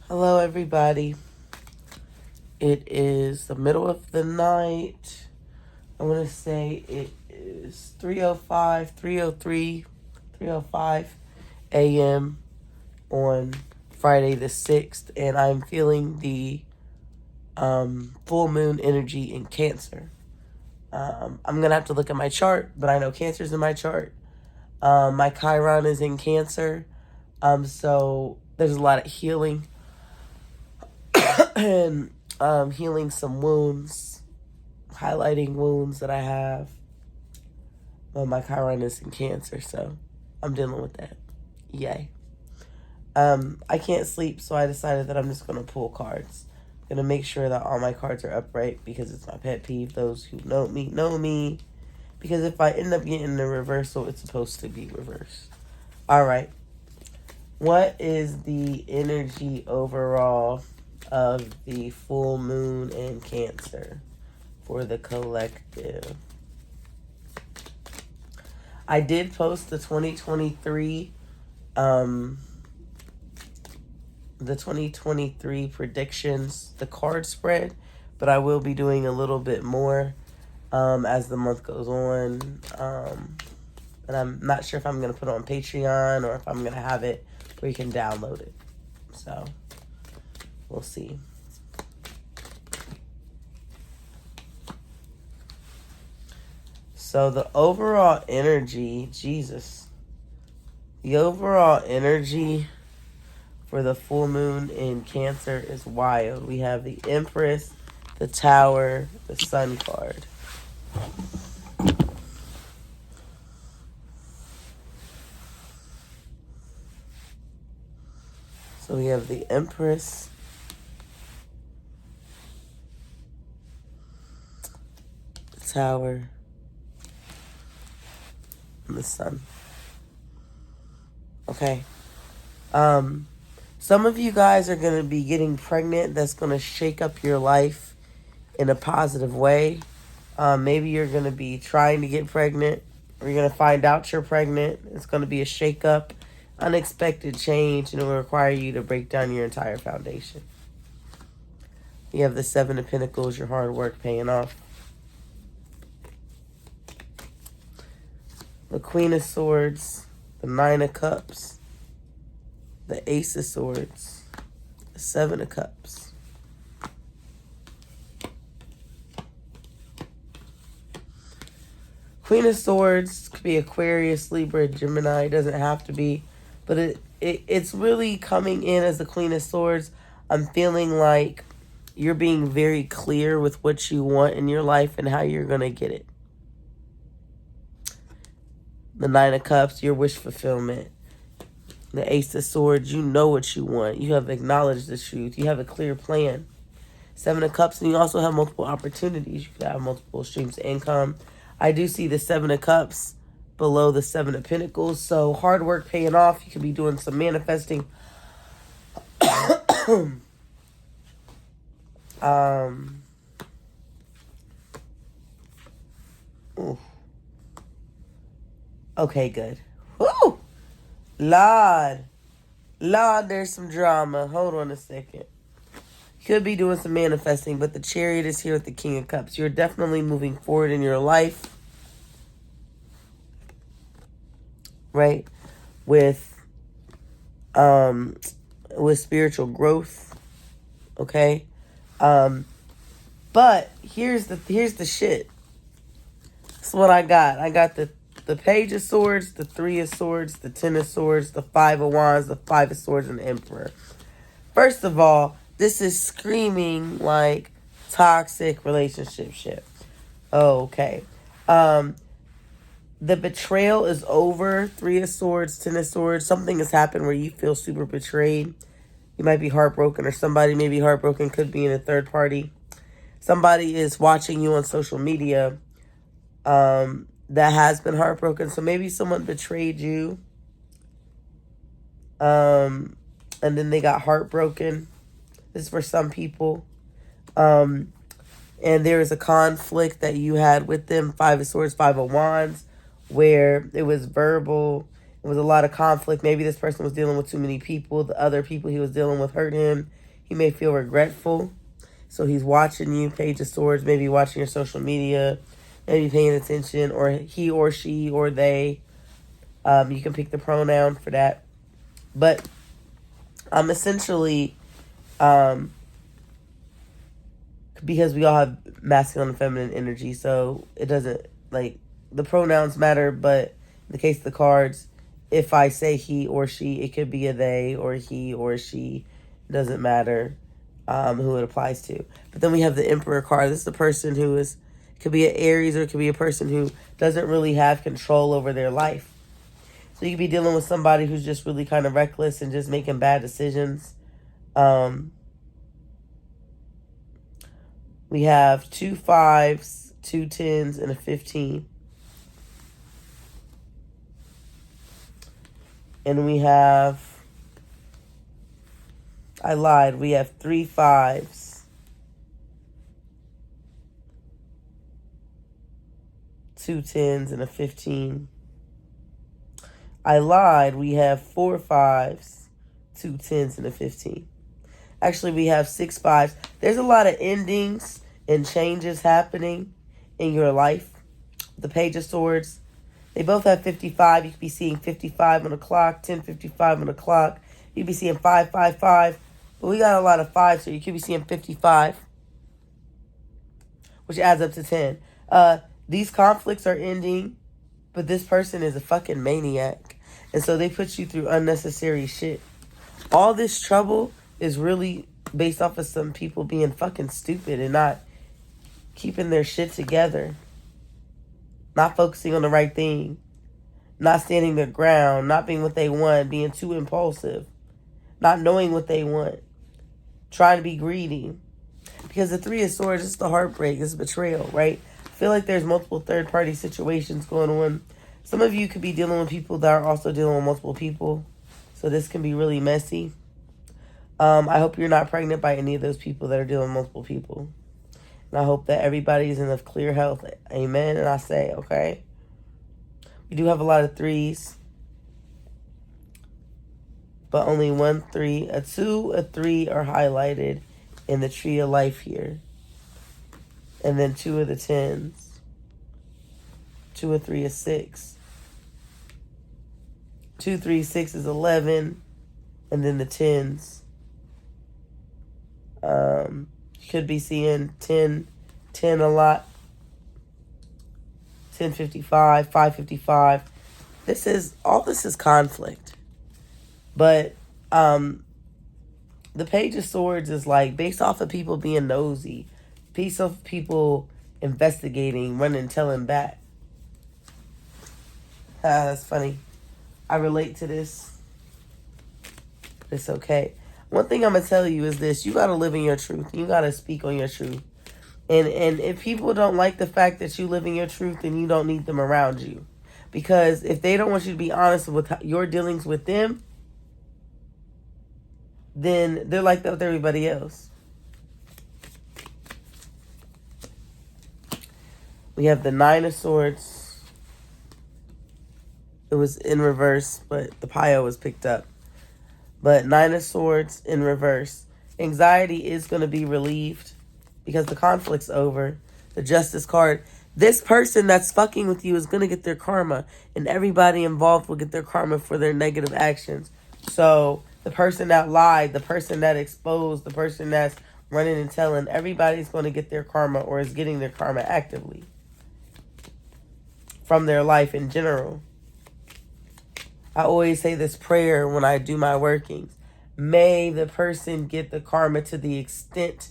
Hello, everybody. It is the middle of the night. I want to say it is 3:05, 3:03, 3:05 a.m. on Friday the 6th, and I'm feeling the full moon energy in Cancer. I'm going to have to look at my chart, but I know Cancer's in my chart. My Chiron is in Cancer, so there's a lot of healing and healing some wounds, highlighting wounds that I have. Well, my Chiron is in Cancer, so I'm dealing with that. Yay. I can't sleep, so I decided that I'm just going to pull cards. I'm going to make sure that all my cards are upright because it's my pet peeve. Those who know me. Because if I end up getting the reversal, it's supposed to be reversed. All right. What is the energy overall of the full moon in Cancer for the collective? I did post the 2023 predictions, the card spread, but I will be doing a little bit more as the month goes on. And I'm not sure if I'm going to put it on Patreon or if I'm going to have it where you can download it. So, we'll see. So, the overall energy, the overall energy for the full moon in Cancer is wild. We have the Empress, the Tower, the Sun card. So we have the Empress, the Tower, and the Sun. Okay. Some of you guys are going to be getting pregnant. That's going to shake up your life in a positive way. Maybe you're going to be trying to get pregnant, or you're going to find out you're pregnant. It's going to be a shake-up, unexpected change, and it will require you to break down your entire foundation. You have the Seven of Pentacles, your hard work paying off. The Queen of Swords, the Nine of Cups, the Ace of Swords, the Seven of Cups. Queen of Swords could be Aquarius, Libra, Gemini. It doesn't have to be. But it's really coming in as the Queen of Swords. I'm feeling like you're being very clear with what you want in your life and how you're going to get it. The Nine of Cups, your wish fulfillment. The Ace of Swords, you know what you want. You have acknowledged the truth. You have a clear plan. Seven of Cups, and you also have multiple opportunities. You could have multiple streams of income. I do see the Seven of Cups below the Seven of Pentacles. So hard work paying off. You could be doing some manifesting. Ooh. Okay, good. Woo! Lord, there's some drama. Hold on a second. Could be doing some manifesting, but the Chariot is here with the King of Cups. You're definitely moving forward in your life, right? With spiritual growth, okay? But here's the shit. That's what I got. I got the Page of Swords, the Three of Swords, the Ten of Swords, the Five of Wands, the Five of Swords, and the Emperor. First of all, this is screaming like toxic relationship shit. Okay. The betrayal is over. Three of Swords, Ten of Swords. Something has happened where you feel super betrayed. You might be heartbroken, or somebody may be heartbroken. Could be in a third party. Somebody is watching you on social media that has been heartbroken. So maybe someone betrayed you. And then they got heartbroken. This is for some people. And there is a conflict that you had with them. Five of Swords, Five of Wands, where it was verbal. There was a lot of conflict. Maybe this person was dealing with too many people. The other people he was dealing with hurt him. He may feel regretful. So he's watching you, Page of Swords, maybe watching your social media, maybe paying attention, or he or she or they. You can pick the pronoun for that. But essentially, because we all have masculine and feminine energy, so it doesn't, like, the pronouns matter, but in the case of the cards, if I say he or she, it could be a they or he or she. It doesn't matter who it applies to. But then we have the Emperor card. This is the person who is, could be an Aries, or it could be a person who doesn't really have control over their life. So you could be dealing with somebody who's just really kind of reckless and just making bad decisions. We have 2 5s, 2 10s, and a 15. And we have, I lied, we have 3 5s, 2 10s, and a 15. I lied, we have 4 5s, 2 10s, and a 15. Actually, we have 6 5s. There's a lot of endings and changes happening in your life. The Page of Swords, they both have 55. You could be seeing 55 on the clock, 10:55 on the clock. You could be seeing 555. But we got a lot of 5s, so you could be seeing 55, which adds up to 10. These conflicts are ending, but this person is a fucking maniac. And so they put you through unnecessary shit. All this trouble is really based off of some people being fucking stupid and not keeping their shit together. Not focusing on the right thing. Not standing their ground. Not being what they want. Being too impulsive. Not knowing what they want. Trying to be greedy. Because the 3 of Swords is the heartbreak. It's betrayal, right? I feel like there's multiple third-party situations going on. Some of you could be dealing with people that are also dealing with multiple people. So this can be really messy. I hope you're not pregnant by any of those people that are dealing with multiple people. And I hope that everybody's in a clear health. Amen. And I say, okay. We do have a lot of 3s. But only 1 3. A 2, a 3 are highlighted in the tree of life here. And then 2 of the 10s. 2 or 3 is 6. 2, 3, 6 is 11. And then the 10s. Could be seeing 10 a lot. 10:55, 5:55. This is conflict. But the Page of Swords is like based off of people being nosy, based off people investigating, running, telling back. That's funny. I relate to this. It's okay. One thing I'm going to tell you is this. You got to live in your truth. You got to speak on your truth. And if people don't like the fact that you live in your truth, then you don't need them around you. Because if they don't want you to be honest with your dealings with them, then they're like that with everybody else. We have the 9 of Swords. It was in reverse, but the pile was picked up. But 9 of Swords in reverse. Anxiety is going to be relieved because the conflict's over. The Justice card. This person that's fucking with you is going to get their karma. And everybody involved will get their karma for their negative actions. So the person that lied, the person that exposed, the person that's running and telling, everybody's going to get their karma or is getting their karma actively from their life in general. I always say this prayer when I do my workings. May the person get the karma to the extent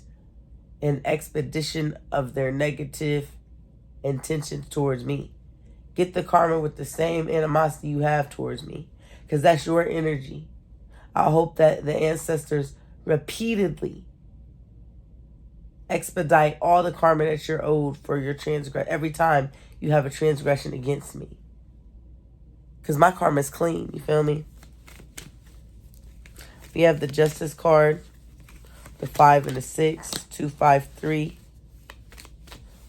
and expedition of their negative intentions towards me. Get the karma with the same animosity you have towards me. Because that's your energy. I hope that the ancestors repeatedly expedite all the karma that you're owed for your transgression. Every time you have a transgression against me. Because my karma is clean. You feel me? We have the Justice card. The 5 and the 6. 2, 5, 3.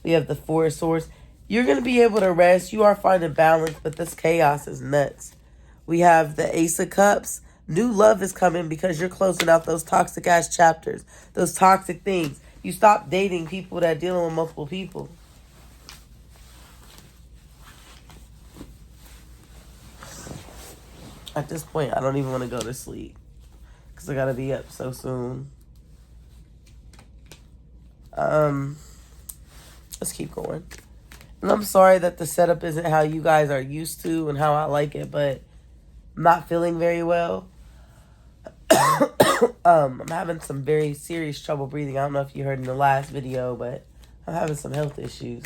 We have the 4 of Swords. You're going to be able to rest. You are finding balance. But this chaos is nuts. We have the Ace of Cups. New love is coming because you're closing out those toxic ass chapters, those toxic things. You stop dating people that dealing with multiple people. At this point, I don't even want to go to sleep because I gotta be up so soon. Let's keep going. And I'm sorry that the setup isn't how you guys are used to and how I like it, but I'm not feeling very well. I'm having some very serious trouble breathing. I don't know if you heard in the last video, but I'm having some health issues.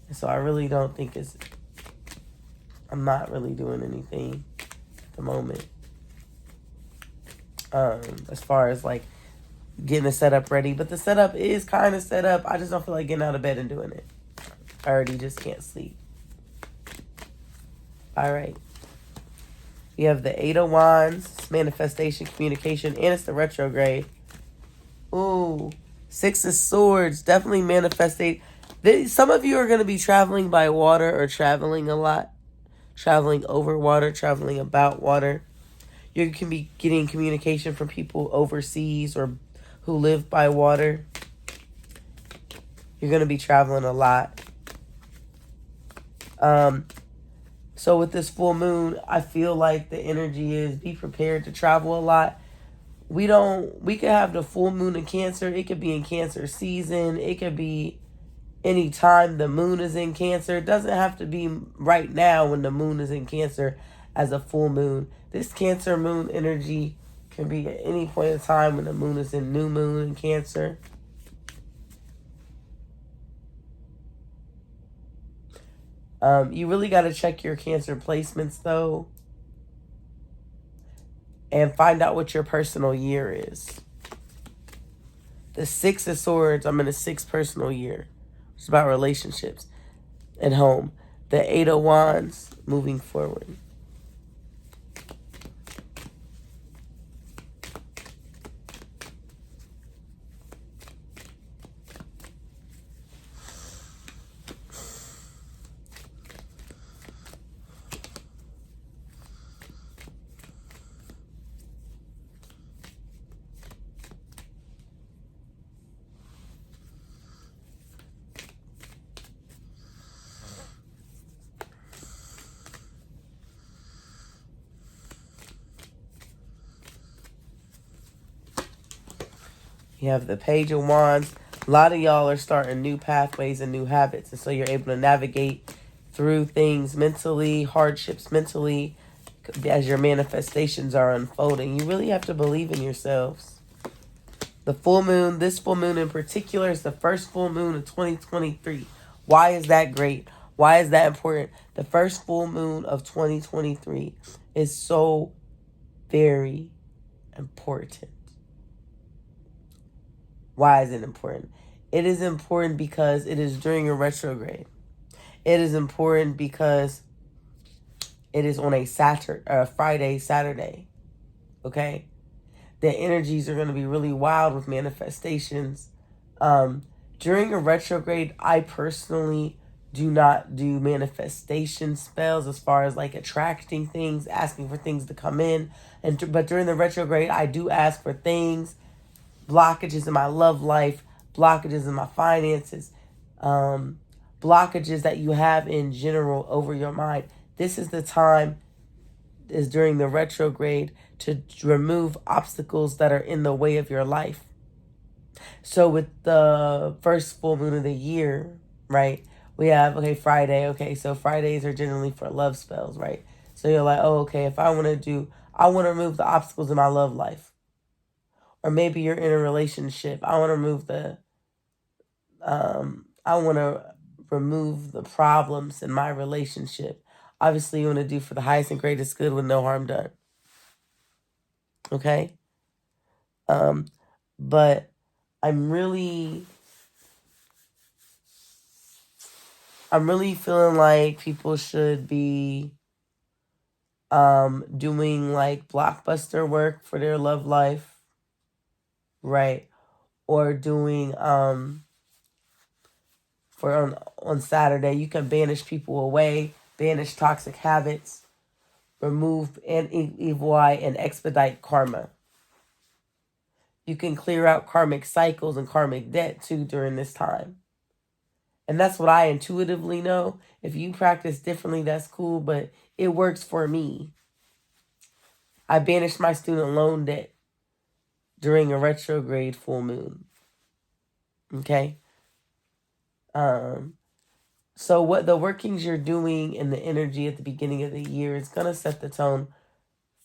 And so I really don't think I'm not really doing anything at the moment. As far as like getting the setup ready. But the setup is kind of set up. I just don't feel like getting out of bed and doing it. I already just can't sleep. All right. We have the Eight of Wands, manifestation, communication, and it's the retrograde. Ooh, Six of Swords, definitely manifesting. Some of you are going to be traveling by water or traveling a lot. Traveling over water, traveling about water. You can be getting communication from people overseas or who live by water. You're going to be traveling a lot. So with this full moon, I feel like the energy is be prepared to travel a lot. We could have the full moon in Cancer. It could be in Cancer season. It could be any time the moon is in Cancer. It doesn't have to be right now when the moon is in Cancer as a full moon. This Cancer moon energy can be at any point in time when the moon is in new moon in Cancer. You really got to check your Cancer placements, though, and find out what your personal year is. The Six of Swords, I'm in a 6 personal year. It's about relationships and home. The Eight of Wands, moving forward. You have the Page of Wands. A lot of y'all are starting new pathways and new habits. And so you're able to navigate through things mentally, hardships mentally, as your manifestations are unfolding. You really have to believe in yourselves. The full moon, this full moon in particular, is the first full moon of 2023. Why is that great? Why is that important? The first full moon of 2023 is so very important. Why is it important? It is important because it is during a retrograde. It is important because it is on a Friday, Saturday. Okay? The energies are going to be really wild with manifestations. During a retrograde, I personally do not do manifestation spells as far as like attracting things, asking for things to come in. But during the retrograde, I do ask for things, blockages in my love life, blockages in my finances, blockages that you have in general over your mind. This is the time, is during the retrograde, to remove obstacles that are in the way of your life. So with the first full moon of the year, right, we have, okay, Friday. Okay, so Fridays are generally for love spells, right? So you're like, oh, okay, if I want to remove the obstacles in my love life. Or maybe you're in a relationship. I want to remove the problems in my relationship. Obviously, you want to do for the highest and greatest good with no harm done. Okay? But I'm really feeling like people should be doing like blockbuster work for their love life, right? Or doing on Saturday, you can banish people away, banish toxic habits, remove and evil eye, and expedite karma. You can clear out karmic cycles and karmic debt too during this time. And that's what I intuitively know. If you practice differently, that's cool, but it works for me. I banished my student loan debt during a retrograde full moon. Okay? So what the workings you're doing and the energy at the beginning of the year is going to set the tone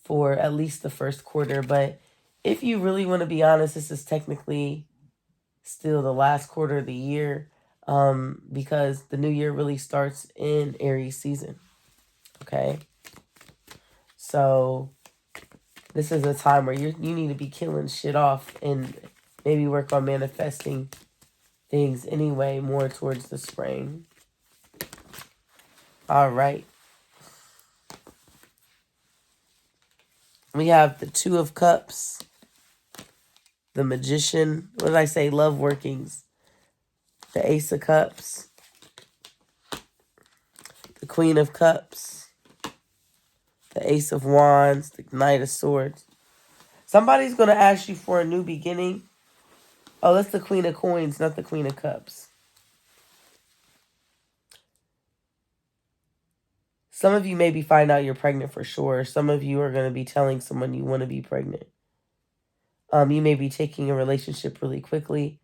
for at least the first quarter. But if you really want to be honest, this is technically still the last quarter of the year, because the new year really starts in Aries season. Okay? So this is a time where you need to be killing shit off and maybe work on manifesting things anyway, more towards the spring. All right. We have the Two of Cups, the Magician. What did I say? Love workings. The Ace of Cups, the Queen of Cups, the Ace of Wands, the Knight of Swords. Somebody's going to ask you for a new beginning. Oh, that's the Queen of Coins, not the Queen of Cups. Some of you maybe find out you're pregnant for sure. Some of you are going to be telling someone you want to be pregnant. You may be taking a relationship really quickly.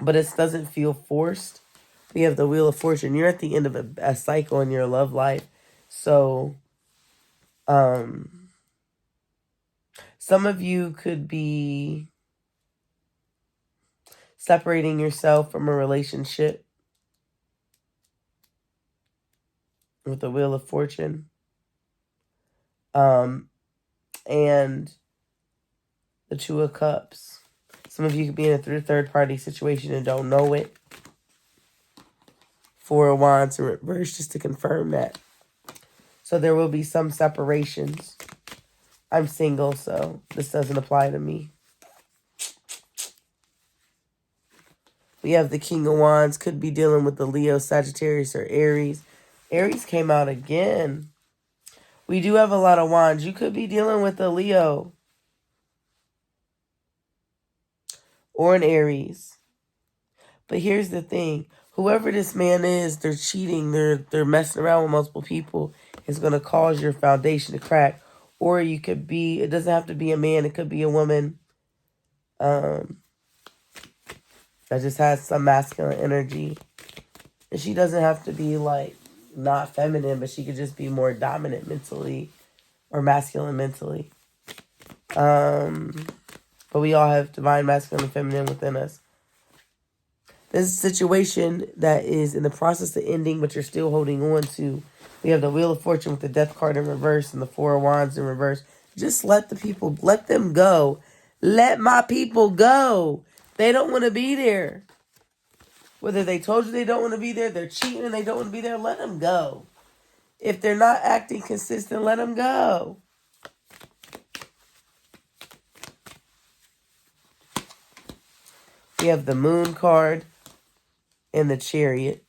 But it doesn't feel forced. We have the Wheel of Fortune. You're at the end of a cycle in your love life. So, some of you could be separating yourself from a relationship with the Wheel of Fortune. And the Two of Cups. Some of you could be in a third-party situation and don't know it. Four of Wands in reverse, just to confirm that. So there will be some separations. I'm single, so this doesn't apply to me. We have the King of Wands. Could be dealing with the Leo, Sagittarius, or Aries. Aries came out again. We do have a lot of Wands. You could be dealing with a Leo or an Aries. But here's the thing. Whoever this man is, they're cheating. They're messing around with multiple people. It's going to cause your foundation to crack. Or you could be, it doesn't have to be a man. It could be a woman that just has some masculine energy. And she doesn't have to be like not feminine, but she could just be more dominant mentally or masculine mentally. But we all have divine masculine and feminine within us. This is a situation that is in the process of ending, but you're still holding on to. We have the Wheel of Fortune with the Death card in reverse and the Four of Wands in reverse. Just let them go. Let my people go. They don't want to be there. Whether they told you they don't want to be there, they're cheating and they don't want to be there, let them go. If they're not acting consistent, let them go. We have the Moon card and the Chariot.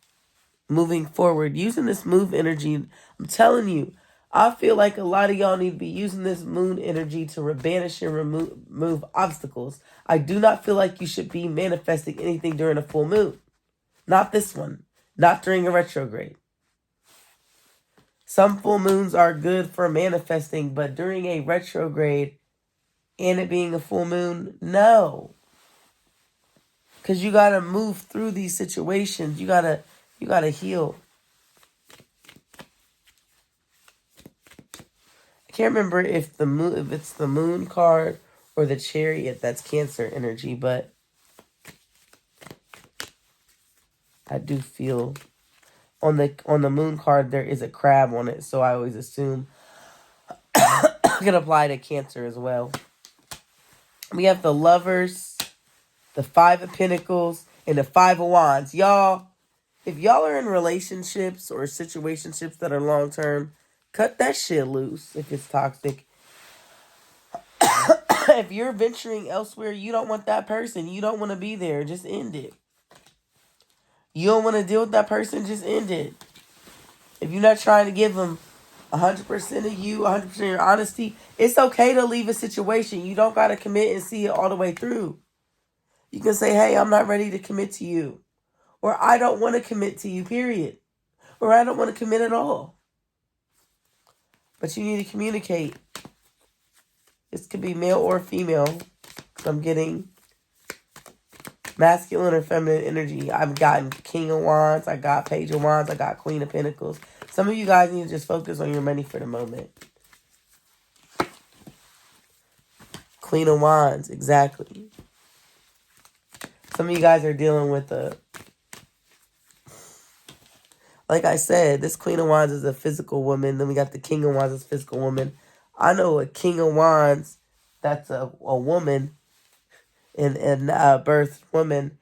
Moving forward, using this move energy, I'm telling you, I feel like a lot of y'all need to be using this moon energy to banish and remove obstacles. I do not feel like you should be manifesting anything during a full moon. Not this one. Not during a retrograde. Some full moons are good for manifesting, but during a retrograde and it being a full moon, no. Because you got to move through these situations. You got to heal. I can't remember if it's the Moon card or the Chariot that's Cancer energy, but I do feel on the Moon card there is a crab on it, so I always assume it can apply to Cancer as well. We have the Lovers, the Five of Pentacles, and the Five of Wands. Y'all, if y'all are in relationships or situationships that are long-term, cut that shit loose if it's toxic. If you're venturing elsewhere, you don't want that person. You don't want to be there. Just end it. You don't want to deal with that person, just end it. If you're not trying to give them 100% of you, 100% of your honesty, it's okay to leave a situation. You don't got to commit and see it all the way through. You can say, hey, I'm not ready to commit to you. Or I don't want to commit to you, period. Or I don't want to commit at all. But you need to communicate. This could be male or female. Because I'm getting masculine or feminine energy. I've gotten King of Wands. I got Page of Wands. I got Queen of Pentacles. Some of you guys need to just focus on your money for the moment. Queen of Wands, exactly. Some of you guys are dealing with like I said, this Queen of Wands is a physical woman. Then we got the King of Wands as a physical woman. I know a King of Wands that's a woman and a birthed woman,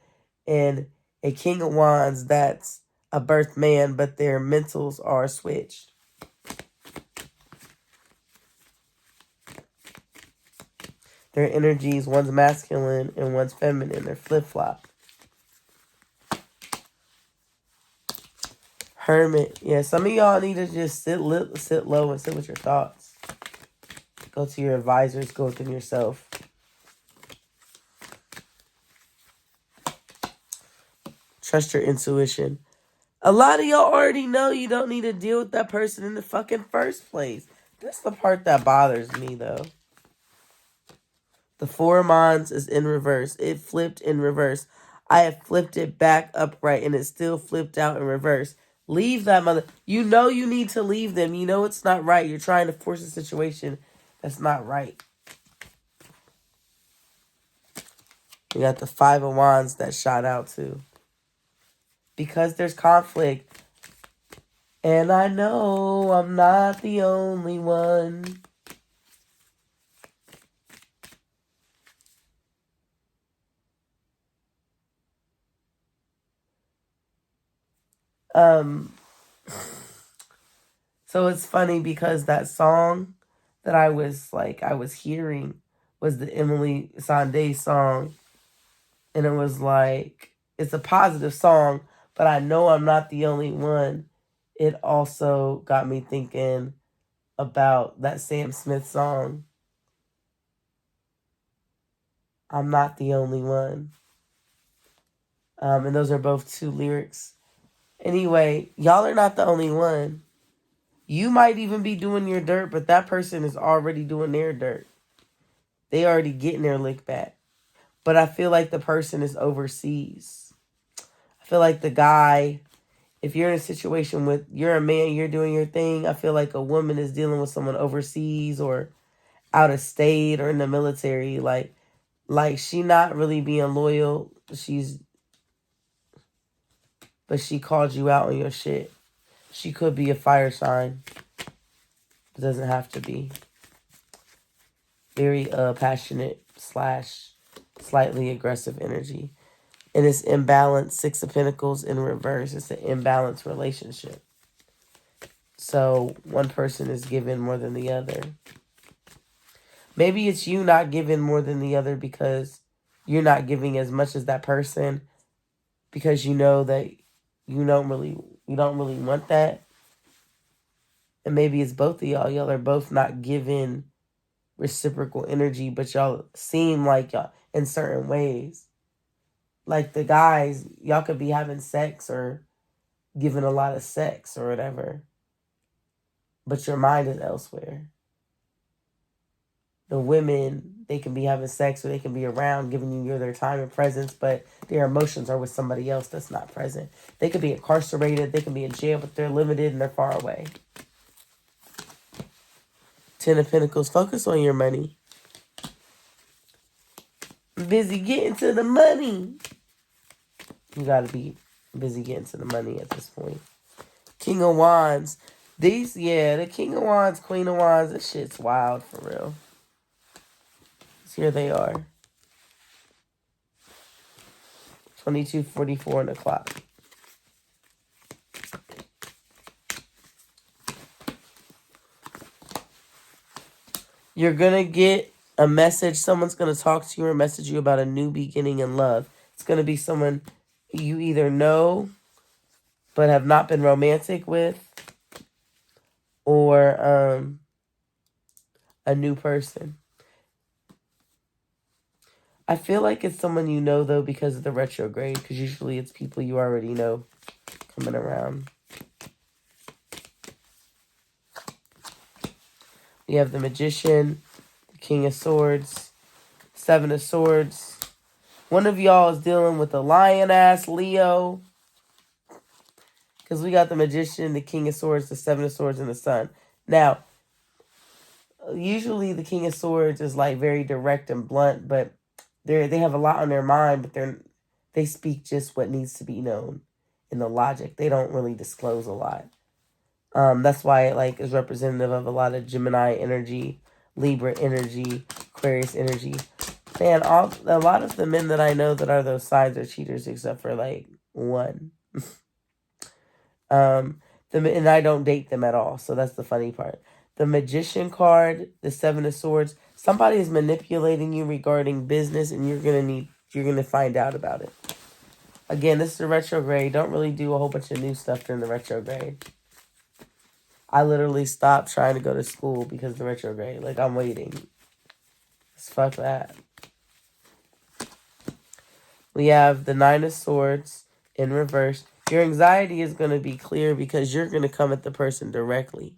and a King of Wands that's a birthed man, but their mentals are switched. Their energies, one's masculine and one's feminine. They're flip-flop. Hermit. Yeah, some of y'all need to just sit low and sit with your thoughts. Go to your advisors. Go within yourself. Trust your intuition. A lot of y'all already know you don't need to deal with that person in the fucking first place. That's the part that bothers me, though. The Four of Wands is in reverse. It flipped in reverse. I have flipped it back upright, and it still flipped out in reverse. Leave that mother. You know you need to leave them. You know it's not right. You're trying to force a situation that's not right. You got the Five of Wands that shot out too. Because there's conflict. And I know I'm not the only one. So it's funny because that song that I was hearing was the Emily Sandé song. And it was like, it's a positive song, but I know I'm not the only one. It also got me thinking about that Sam Smith song. I'm not the only one. And those are both two lyrics. Anyway, y'all are not the only one. You might even be doing your dirt, but that person is already doing their dirt. They already getting their lick back. But I feel like the person is overseas. I feel like the guy, if you're in a situation with, you're a man, you're doing your thing, I feel like a woman is dealing with someone overseas or out of state or in the military. Like she not really being loyal. But she called you out on your shit. She could be a fire sign. It doesn't have to be. Very passionate / slightly aggressive energy. And it's imbalanced. Six of Pentacles in reverse. It's an imbalanced relationship. So one person is giving more than the other. Maybe it's you not giving more than the other because you're not giving as much as that person because you know that you don't really want that. And maybe it's both of y'all. Y'all are both not giving reciprocal energy, but y'all seem like y'all in certain ways. Like the guys, y'all could be having sex or giving a lot of sex or whatever, but your mind is elsewhere. The women, they can be having sex or they can be around giving you their time and presence, but their emotions are with somebody else that's not present. They could be incarcerated, they can be in jail, but they're limited and they're far away. Ten of Pentacles, focus on your money. I'm busy getting to the money. You gotta be busy getting to the money at this point. King of Wands. The King of Wands, Queen of Wands, this shit's wild for real. So here they are. 22:44 on the clock. You're going to get a message. Someone's going to talk to you or message you about a new beginning in love. It's going to be someone you either know but have not been romantic with, or a new person. I feel like it's someone you know, though, because of the retrograde, because usually it's people you already know coming around. We have the Magician, the King of Swords, Seven of Swords. One of y'all is dealing with a lion-ass Leo, because we got the Magician, the King of Swords, the Seven of Swords, and the Sun. Now, usually the King of Swords is like very direct and blunt, but they have a lot on their mind, but they speak just what needs to be known in the logic. They don't really disclose a lot. That's why it like is representative of a lot of Gemini energy, Libra energy, Aquarius energy. Man, a lot of the men that I know that are those signs are cheaters, except for like one. And I don't date them at all, so that's the funny part. The Magician card, the Seven of Swords. Somebody is manipulating you regarding business, and you're gonna find out about it. Again, this is a retrograde. Don't really do a whole bunch of new stuff during the retrograde. I literally stopped trying to go to school because of the retrograde. Like, I'm waiting. Fuck that. We have the Nine of Swords in reverse. Your anxiety is going to be clear because you're going to come at the person directly.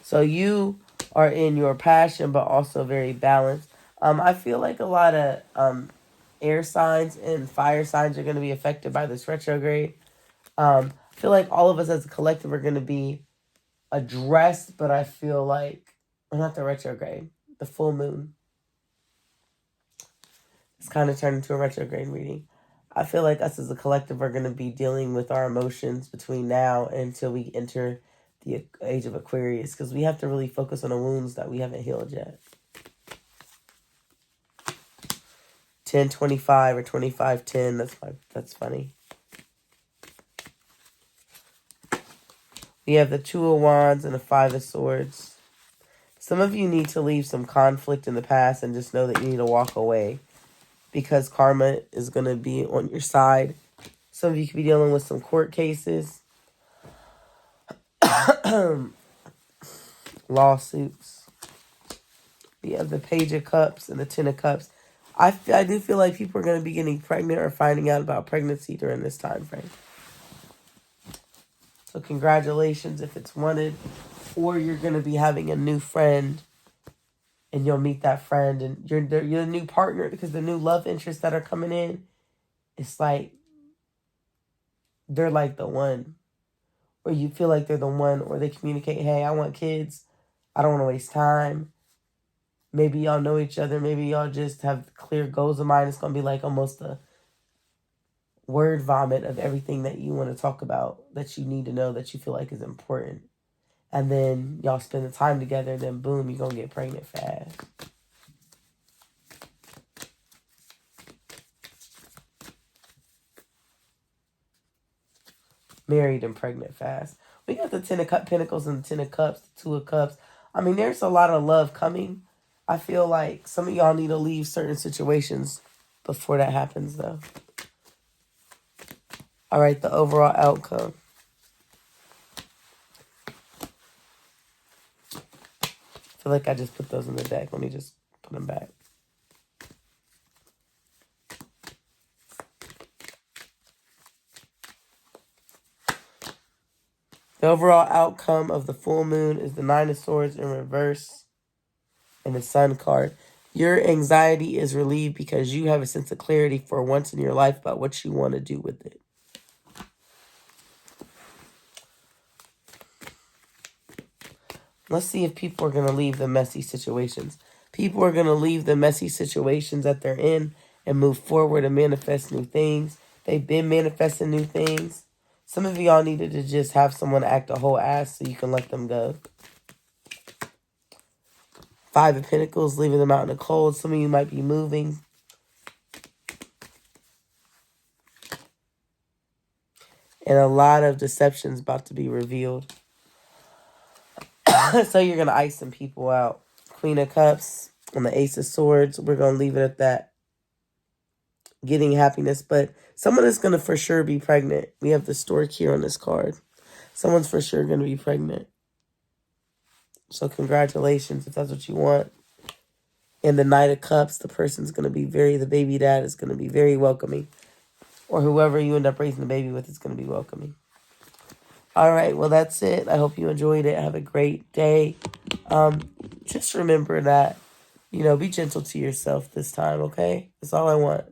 So you are in your passion, but also very balanced. I feel like a lot of air signs and fire signs are going to be affected by this retrograde. I feel like all of us as a collective are going to be addressed, but I feel like, well, not the retrograde, the full moon. It's kind of turned into a retrograde reading. I feel like us as a collective are going to be dealing with our emotions between now until we enter the age of Aquarius, because we have to really focus on the wounds that we haven't healed yet. 10-25 or 25-10. That's funny. We have the Two of Wands and the Five of Swords. Some of you need to leave some conflict in the past and just know that you need to walk away, because karma is going to be on your side. Some of you could be dealing with some court cases, lawsuits. We have the Page of Cups and the Ten of Cups. I do feel like people are going to be getting pregnant or finding out about pregnancy during this time frame. So congratulations if it's wanted, or you're going to be having a new friend, and you'll meet that friend, and you're the new partner, because the new love interests that are coming in, it's like they're like the one, or you feel like they're the one, or they communicate, hey, I want kids, I don't want to waste time. Maybe y'all know each other, maybe y'all just have clear goals in mind. It's going to be like almost a word vomit of everything that you want to talk about, that you need to know, that you feel like is important. And then y'all spend the time together, and then boom, you're going to get pregnant fast. Married and pregnant fast. We got the Ten of Pentacles and the Ten of Cups, the Two of Cups. I mean, there's a lot of love coming. I feel like some of y'all need to leave certain situations before that happens, though. All right, the overall outcome. I feel like I just put those in the deck. Let me just put them back. The overall outcome of the full moon is the Nine of Swords in reverse and the Sun card. Your anxiety is relieved because you have a sense of clarity for once in your life about what you want to do with it. Let's see if people are going to leave the messy situations. People are going to leave the messy situations that they're in and move forward and manifest new things. They've been manifesting new things. Some of y'all needed to just have someone act a whole ass so you can let them go. Five of Pentacles, leaving them out in the cold. Some of you might be moving. And a lot of deceptions about to be revealed. So you're going to ice some people out. Queen of Cups and the Ace of Swords. We're going to leave it at that. Getting happiness. But someone is going to for sure be pregnant. We have the stork here on this card. Someone's for sure going to be pregnant. So congratulations if that's what you want. And the Knight of Cups, the baby dad is going to be very welcoming. Or whoever you end up raising the baby with is going to be welcoming. All right, well, that's it. I hope you enjoyed it. Have a great day. Just remember that, be gentle to yourself this time, okay? That's all I want.